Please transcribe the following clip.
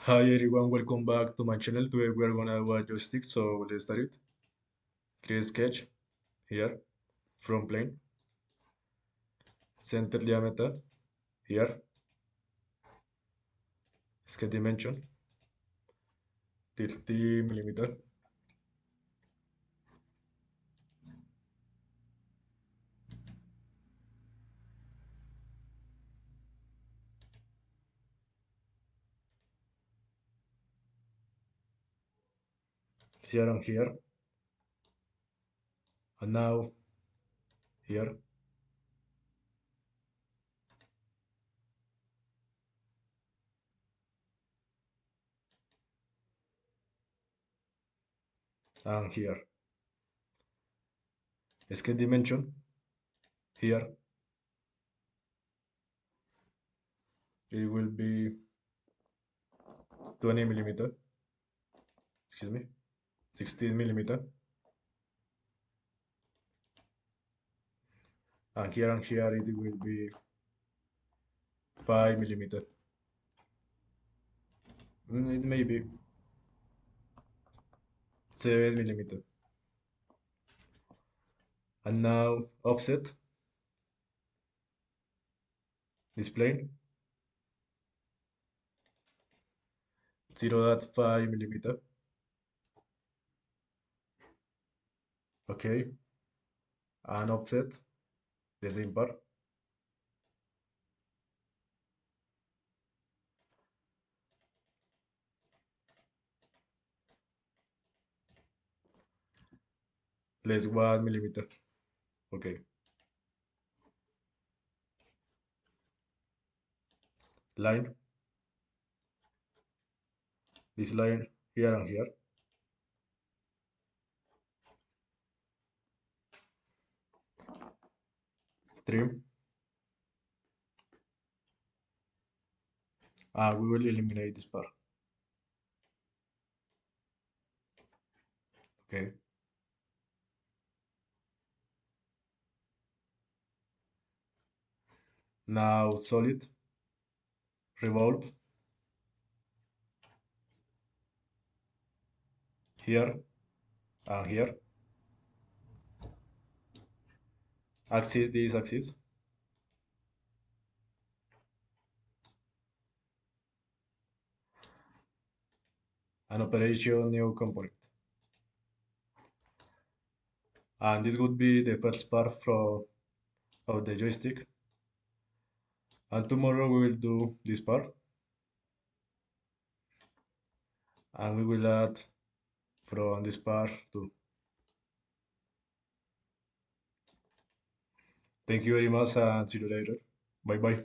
Hi everyone, welcome back to my channel. Today we are gonna do a joystick, so let's start it. Create sketch here from plane, center diameter here, sketch dimension 30 millimeter, here and here, and now here and here. Sketch dimension here, it will be 20 millimeter, excuse me, 16 millimeter, and here it will be 5 millimeter. It may be 7 millimeter. And now offset this plane 0.5 millimeter. Okay, and offset the same part. Less 1 millimeter. Okay, line this line here and here. Trim, and we will eliminate this part. Okay, now solid, revolve here and here. Axis, this axis, and operation new component. And this would be the first part of the joystick. And tomorrow we will do this part, and we will add from this part too. Thank you very much and see you later. Bye bye.